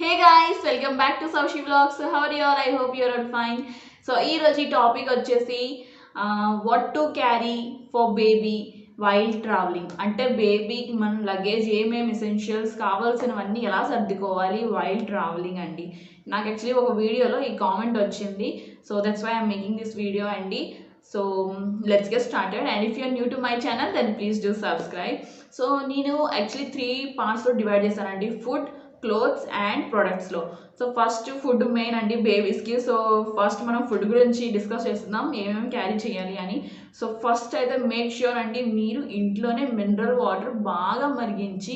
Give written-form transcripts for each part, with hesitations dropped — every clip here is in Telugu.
Hey guys, welcome back to Saushi Vlogs. So how are you all? I hope you are all fine. So ఈ రోజు ఈ టాపిక్ వచ్చేసి what to carry for baby while travelling. అంటే బేబీకి మన లగేజ్ ఏమేమి ఎసెన్షియల్స్ కావాల్సినవన్నీ ఎలా సర్దుకోవాలి వైల్ ట్రావెలింగ్ అండి. నాకు యాక్చువల్లీ ఒక వీడియోలో ఈ కామెంట్ వచ్చింది. So that's why I'm making this video అండి. So let's get started and if you're new to my channel then please do subscribe. So నేను యాక్చువల్లీ 3 పార్ట్స్లో డివైడ్ చేశానండి, ఫుడ్, క్లోత్స్ అండ్ ప్రొడక్ట్స్లో. సో ఫస్ట్ ఫుడ్ మెయిన్ అండి బేబీస్కి. సో ఫస్ట్ మనం ఫుడ్ గురించి డిస్కస్ చేస్తున్నాం, ఏమేమి క్యారీ చేయాలి అని. సో ఫస్ట్ అయితే మేక్ ష్యూర్ అండి మీరు ఇంట్లోనే మినరల్ వాటర్ బాగా మరిగించి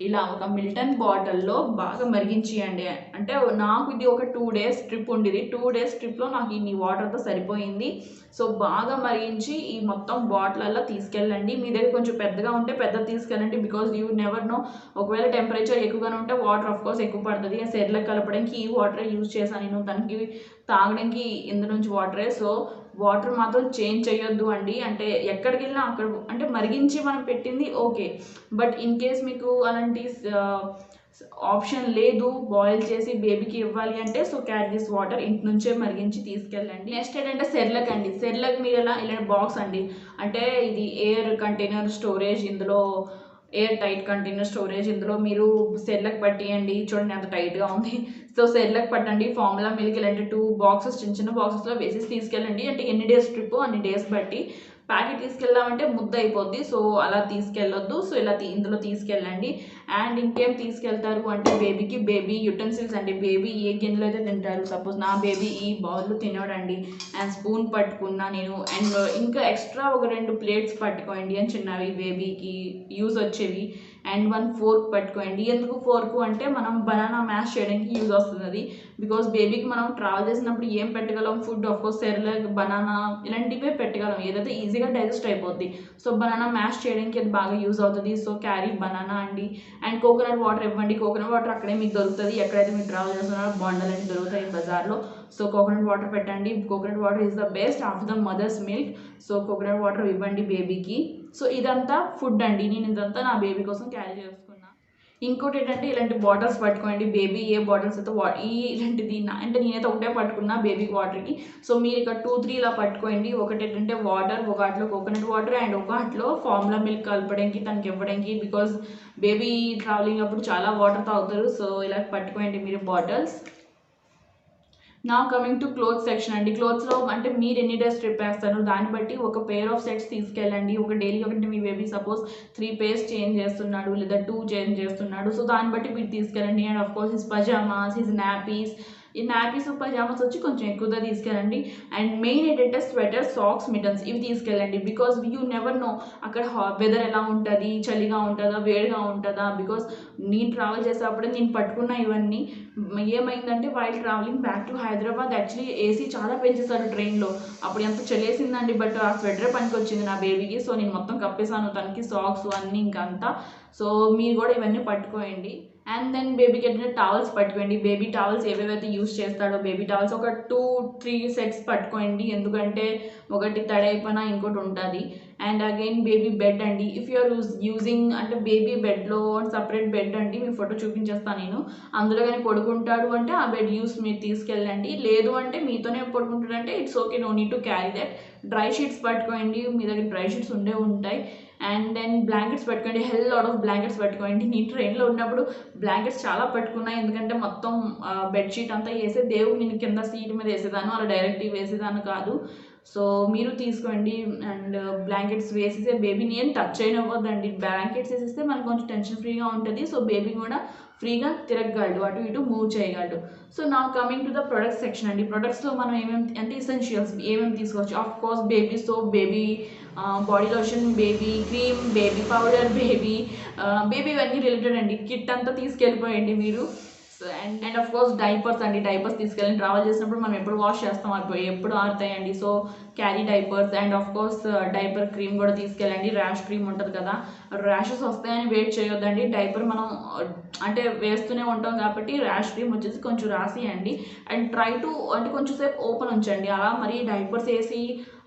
ఇలా ఒక మిల్టన్ బాటిల్లో బాగా మరిగించియండి. అంటే నాకు ఇది ఒక 2 days ట్రిప్ ఉండేది. 2 days ట్రిప్లో నాకు ఇన్ని వాటర్తో సరిపోయింది. సో బాగా మరిగించి ఈ మొత్తం బాటిలల్లో తీసుకెళ్ళండి. మీ దగ్గర కొంచెం పెద్దగా ఉంటే పెద్దది తీసుకెళ్ళండి, బికాజ్ యూ నెవర్ నో, ఒకవేళ టెంపరేచర్ ఎక్కువగానే ఉంటే వాటర్ ఆఫ్ కోర్స్ ఎక్కువ పడుతుంది. సెర్లకు కలపడానికి ఈ వాటరే యూజ్ చేశాను నేను, తనకి తాగడానికి ఇందు నుంచి వాటరే. సో వాటర్ మాత్రం చేంజ్ చేయొద్దు అండి. అంటే ఎక్కడికి వెళ్ళినా అక్కడ అంటే మరిగించి మనం పెట్టింది ఓకే, బట్ ఇన్ కేస్ మీకు అలాంటి ఆప్షన్ లేదు బాయిల్ చేసి బేబీకి ఇవ్వాలి అంటే సో క్యారీ దిస్ వాటర్, ఇంటి నుంచే మరిగించి తీసుకెళ్ళండి. నెక్స్ట్ ఏంటంటే సెర్లక్ అండి. సెర్లక్ మీరు ఇలాంటి బాక్స్ అండి, అంటే ఇది ఎయిర్ కంటైనర్ స్టోరేజ్, ఇందులో ఎయిర్ టైట్ కంటైనర్ స్టోరేజ్, ఇందులో మీరు సెర్లక్ పట్టియండి. చూడండి ఎంత టైట్గా ఉంది. సో సెర్లక్ పట్టండి, ఫార్ములా మిల్క్ ఇలాంటి 2 బాక్సెస్ చిన్న చిన్న బాక్సెస్లో వేసేసి తీసుకెళ్ళండి. అంటే ఎన్ని డేస్ ట్రిప్ అన్ని డేస్ బట్టి ప్యాకెట్ తీసుకెళ్దామంటే ముద్ద అయిపోద్ది. సో అలా తీసుకెళ్ళొద్దు. సో ఇలా ఇందులో తీసుకెళ్ళండి. అండ్ ఇంకేం తీసుకెళ్తారు అంటే బేబీకి బేబీ యుటెన్సిల్స్ అండి. బేబీ ఏ గిన్నెలో అయితే తింటారు, సపోజ్ నా బేబీ ఈ బౌల్లో తినడండి, అండ్ స్పూన్ పట్టుకున్నా నేను. అండ్ ఇంకా ఎక్స్ట్రా ఒక 2 ప్లేట్స్ పట్టుకోండి అని చిన్నవి బేబీకి యూజ్ వచ్చేవి. అండ్ 1 ఫోర్క్ పట్టుకోండి. ఎందుకు ఫోర్కు అంటే మనం బనానా మ్యాష్ చేయడానికి యూజ్ వస్తుంది అది. బికాస్ బేబీకి మనం ట్రావెల్ చేసినప్పుడు ఏం పెట్టగలం, ఫుడ్ ఆఫ్కోర్స్ సెర్లాక్, బనానా ఇలాంటివే పెట్టగలం, ఏదైతే ఈజీగా డైజెస్ట్ అయిపోద్ది. సో బనానా మ్యాష్ చేయడానికి అది బాగా యూజ్ అవుతుంది. సో క్యారీ బనానా అండి. అండ్ కోకోనట్ వాటర్ ఇవ్వండి. కోకోనట్ వాటర్ అక్కడే మీకు దొరుకుతుంది, ఎక్కడైతే మీరు ట్రావెల్ చేస్తున్నారో బాండలు అని దొరుకుతాయి బజార్లో. సో కోకోనట్ వాటర్ పెట్టండి. Coconut water is the best after the mothers milk. So coconut water ఇవ్వండి బేబీకి. సో ఇదంతా ఫుడ్ అండి. నేను ఇదంతా నా బేబీ కోసం క్యారీ చేసుకున్నా. ఇంకోటి ఏంటంటే ఇలాంటి బాటిల్స్ పట్టుకోండి. బేబీ ఏ బాటిల్స్ అయితే ఇలాంటిది అంటే నేనైతే ఒకటే పట్టుకున్నా బేబీకి వాటర్కి. సో మీరు ఇక్కడ 2-3 ఇలా పట్టుకోండి. ఒకటి ఏంటంటే వాటర్, ఒకటిలో కోకోనట్ వాటర్, అండ్ ఒకటిలో ఫార్ములా మిల్క్ కలపడానికి తనకి ఇవ్వడానికి, బికాజ్ బేబీ ట్రావెలింగ్ అప్పుడు చాలా వాటర్ తాగుతారు. సో ఇలా పట్టుకోండి మీరు బాటిల్స్. నా కమింగ్ టు క్లోత్ సెక్షన్ అండి. క్లోత్స్లో అంటే మీరు ఎన్ని డేస్ ట్రిప్ వేస్తారు దాన్ని బట్టి ఒక పేర్ ఆఫ్ సెట్స్ తీసుకెళ్ళండి. ఒక డైలీ ఒకటి మీ బేబీ సపోజ్ 3 pairs చేంజ్ చేస్తున్నాడు లేదా 2 చేంజ్ చేస్తున్నాడు, సో దాన్ని బట్టి మీరు తీసుకెళ్ళండి. And of course his పజామాస్, his nappies, ఈ నాపీస్ పజామాస్ వచ్చి కొంచెం ఎక్కువగా తీసుకెళ్ళండి. అండ్ మెయిన్ ఏంటంటే స్వెటర్, సాక్స్, మిటన్స్ ఇవి తీసుకెళ్ళండి. బికాజ్ యూ నెవర్ నో అక్కడ వెదర్ ఎలా ఉంటుంది, చలిగా ఉంటుందా, వేడిగా ఉంటుందా. బికాజ్ నేను ట్రావెల్ చేసేటప్పుడే నేను పట్టుకున్న ఇవన్నీ. ఏమైందంటే while travelling back to Hyderabad actually AC చాలా పెంచేశారు ట్రైన్లో. అప్పుడు ఎంత చలేసిందండి, బట్ ఆ స్వెటర్ పనికి వచ్చింది నా బేబీకి. సో నేను మొత్తం కప్పేసాను తనకి, సాక్స్ అన్నీ ఇంకంతా. సో మీరు కూడా ఇవన్నీ పట్టుకోండి. అండ్ దెన్ బేబీకి ఏంటంటే టవల్స్ పట్టుకోండి. బేబీ టవల్స్ ఏవేవైతే యూస్ చేస్తాడో బేబీ టవల్స్ ఒక 2-3 సెట్స్ పట్టుకోండి, ఎందుకంటే ఒకటి తడైపోయినా ఇంకోటి ఉంటుంది. అండ్ అగైన్ బేబీ బెడ్ అండి. ఇఫ్ యూఆర్ యూజింగ్ అంటే బేబీ బెడ్లో సపరేట్ బెడ్ అండి, మీ ఫోటో చూపించేస్తాను నేను. అందులో కానీ పడుకుంటాడు అంటే ఆ బెడ్ యూస్ మీరు తీసుకెళ్ళండి. లేదు అంటే మీతోనే పడుకుంటాడంటే it's okay, no need to carry that. Dry sheets పట్టుకోండి, మీ దగ్గర డ్రై షీట్స్ ఉంటాయి. అండ్ దెన్ బ్లాంకెట్స్ పెట్టుకోండి, హెల్ లాట్ ఆఫ్ బ్లాంకెట్స్ పెట్టుకోండి. నేను ట్రైన్లో ఉన్నప్పుడు బ్లాంకెట్స్ చాలా పట్టుకున్నాయి, ఎందుకంటే మొత్తం బెడ్షీట్ అంతా వేసే దేవుడు నేను కింద సీట్ మీద వేసేదాన్ని, అలా డైరెక్ట్గా వేసేదాన్ని కాదు. సో మీరు తీసుకోండి. అండ్ బ్లాంకెట్స్ వేసేసే బేబీని ఏం టచ్ అయినవ్వద్దండి. బ్లాంకెట్స్ వేసేస్తే మనకు కొంచెం టెన్షన్ ఫ్రీగా ఉంటుంది. సో బేబీ కూడా ఫ్రీగా తిరగగలడు, అటు ఇటు మూవ్ చేయగలడు. సో నా coming to the products section అండి. ప్రొడక్ట్స్లో మనం ఏమేమి అంటే ఎసెన్షియల్స్ ఏమేమి తీసుకోవచ్చు. Of course baby soap, baby body lotion, baby cream, baby powder, baby ఇవన్నీ రిలేటెడ్ అండి. కిట్ అంతా తీసుకెళ్ళిపోయండి మీరు. అండ్ ఆఫ్ కోర్స్ డైపర్స్ అండి. డైపర్స్ తీసుకెళ్ళి ట్రావెల్ చేసినప్పుడు మనం ఎప్పుడు వాష్ చేస్తాం, అప్పుడు ఎప్పుడు ఆరుతాయండి. So carry diapers. And of course diaper cream కూడా తీసుకెళ్ళండి. ర్యాష్ క్రీమ్ ఉంటుంది కదా, ర్యాషెస్ వస్తాయని వెయిట్ చేయొద్దండి. డైపర్ మనం అంటే వేస్తూనే ఉంటాం కాబట్టి ర్యాష్ క్రీమ్ వచ్చేసి కొంచెం రాసియండి. అండ్ ట్రై టు అంటే కొంచెం సేపు ఓపెన్ ఉంచండి. అలా మరి డైపర్స్ వేసి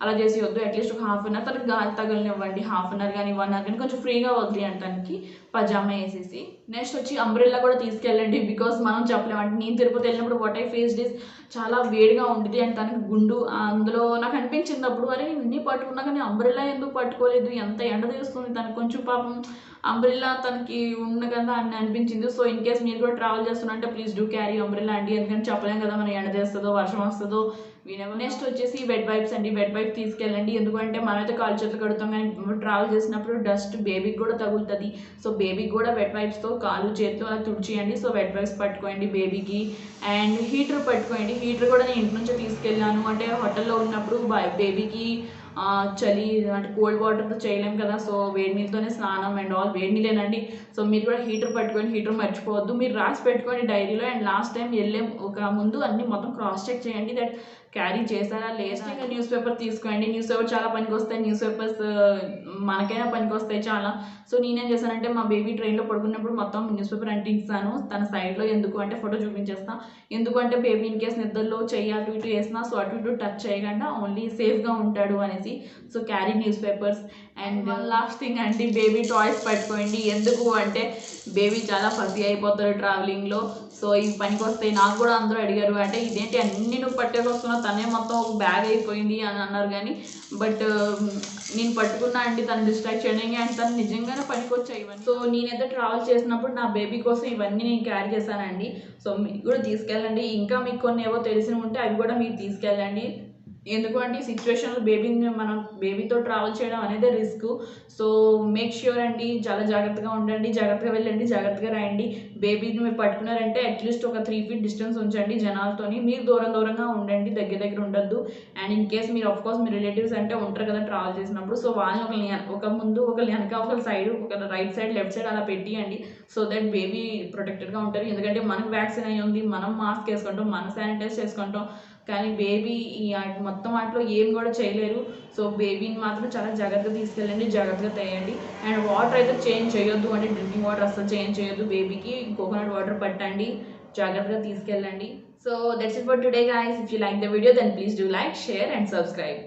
అలా చేసేయొద్దు. అట్లీస్ట్ ఒక హాఫ్ అన్ అవర్ తనకి గాలి తగలనివ్వండి. హాఫ్ అన్ అవర్ కానీ 1 అవర్ కానీ కొంచెం ఫ్రీగా వదిలేయండి తనకి పజామా వేసేసి. నెక్స్ట్ వచ్చి అంబ్రెల్లా కూడా తీసుకెళ్ళండి. బికాస్ మనం చెప్పలేము. అంటే నేను తిరుపతి వెళ్ళినప్పుడు వాట్ ఐ ఫేస్డ్ ఇస్ చాలా వేడిగా ఉంటుంది అండ్ తనకి గుండు అందులో నాకు అనిపించింది అప్పుడు, అరే నేను ఇన్ని పట్టుకున్నా కానీ అంబ్రెల్లా ఎందుకు పట్టుకోలేదు, ఎంత ఎండ తీస్తుంది తనకు, కొంచెం పాపం అంబ్రెల్లా తనకి ఉన్న కదా అని అనిపించింది. సో ఇన్ కేస్ మీరు కూడా ట్రావెల్ చేస్తున్నంటే ప్లీజ్ డూ క్యారీ అంబ్రెల్లా అండి. ఎందుకంటే చెప్పలేం కదా మనం ఎండ చేస్తుందో వర్షం వస్తుందో వినవు. నెక్స్ట్ వచ్చేసి వెట్ వైప్స్ అండి. వెట్ వైప్ తీసుకెళ్ళండి. ఎందుకంటే మనమైతే కాలు చేతులు కడుతాం కానీ ట్రావెల్ చేసినప్పుడు డస్ట్ బేబీకి కూడా తగులుతుంది. సో బేబీకి కూడా వెట్ వైప్స్తో కాలు చేతులు అలా తుడిచేయండి. సో వెట్ వైప్స్ పట్టుకోండి బేబీకి. అండ్ హీటర్ పట్టుకోండి. హీటర్ కూడా నేను ఇంటి నుంచే తీసుకెళ్ళాను. అంటే హోటల్లో ఉన్నప్పుడు బేబీకి చలి అంటే కోల్డ్ వాటర్తో చేయలేం కదా. సో వేడి నీళ్ళతోనే స్నానం అండ్ ఆల్ వేడి నీళ్ళేనండి. సో మీరు కూడా హీటర్ పట్టుకొని హీటర్ మర్చిపోవద్దు. మీరు రాసి పెట్టుకోండి డైరీలో. అండ్ లాస్ట్ టైం వెళ్ళే ఒక ముందు అన్ని మొత్తం క్రాస్ చెక్ చేయండి దట్ క్యారీ చేశారా లేదా. ఇంకా న్యూస్ పేపర్ తీసుకోండి. న్యూస్ పేపర్ చాలా పనికి వస్తాయి. న్యూస్ పేపర్స్ మనకైనా పనికి వస్తాయి చాలా. సో నేనేం చేశానంటే మా బేబీ ట్రైన్లో పడుకున్నప్పుడు మొత్తం న్యూస్ పేపర్ అంటించాను తన సైడ్లో. ఎందుకు అంటే ఫోటో చూపించేస్తాను. ఎందుకంటే బేబీ ఇన్ కేస్ నిద్రలో చెయ్యి అటు ఇటు వేసినా సో అటు ఇటు టచ్ చేయకుండా ఓన్లీ సేఫ్గా ఉంటాడు అనేసి. So carry news papers. And last thing అంటే బేబీ టాయ్స్ పట్టుకోండి. ఎందుకు అంటే బేబీ చాలా ఫసీ అయిపోతారు ట్రావెలింగ్లో. సో ఇవి పనికి వస్తాయి. నాకు కూడా అందరూ అడిగారు అంటే ఇదేంటి అన్నీ నువ్వు పట్టేకొస్తున్నావు, తనే మొత్తం ఒక బ్యాగ్ అయిపోయింది అని అన్నారు. కానీ బట్ నేను పట్టుకున్నా అండి తను డిస్ట్రాక్ట్ చేయడానికి అండ్ తను నిజంగానే పనికొచ్చాయి ఇవన్నీ. సో నేనైతే ట్రావెల్ చేసినప్పుడు నా బేబీ కోసం ఇవన్నీ నేను క్యారీ చేశానండి. సో మీకు కూడా తీసుకెళ్ళండి. ఇంకా మీకు కొన్ని ఏవో తెలిసి ఉంటే అవి కూడా మీరు తీసుకెళ్ళండి. ఎందుకంటే ఈ సిచ్యువేషన్లో బేబీని మనం బేబీతో ట్రావెల్ చేయడం అనేది రిస్క్. సో మేక్ ష్యూర్ అండి చాలా జాగ్రత్తగా ఉండండి, జాగ్రత్తగా వెళ్ళండి, జాగ్రత్తగా రాయండి. బేబీని మీరు పట్టుకున్నారంటే అట్లీస్ట్ ఒక 3 feet డిస్టెన్స్ ఉంచండి జనాలతోని. మీరు దూరంగా ఉండండి, దగ్గర ఉండొద్దు. అండ్ ఇన్ కేస్ మీరు ఆఫ్కోర్స్ మీ రిలేటివ్స్ అంటే ఉంటారు కదా ట్రావెల్ చేసినప్పుడు. సో వాళ్ళని ఒక ముందు ఒకరు వెనక ఒక సైడ్ ఒక రైట్ సైడ్ లెఫ్ట్ సైడ్ అలా పెట్టియండి. సో దట్ బేబీ ప్రొటెక్టెడ్గా ఉంటారు. ఎందుకంటే మనకు వ్యాక్సిన్ అయ్యి ఉంది, మనం మాస్క్ వేసుకుంటాం, మనం శానిటైజ్ చేసుకుంటాం. కానీ బేబీ ఈ మొత్తం వాటిలో ఏం కూడా చేయలేరు. సో బేబీని మాత్రం చాలా జాగ్రత్తగా తీసుకెళ్ళండి, జాగ్రత్తగా తేయండి. అండ్ వాటర్ అయితే చేంజ్ చేయొద్దు. అంటే డ్రింకింగ్ వాటర్ అస్సలు చేంజ్ చేయొద్దు. బేబీకి కోకోనట్ వాటర్ పట్టండి, జాగ్రత్తగా తీసుకెళ్ళండి. So that's it for today guys. If you like the video then please do like, share and subscribe.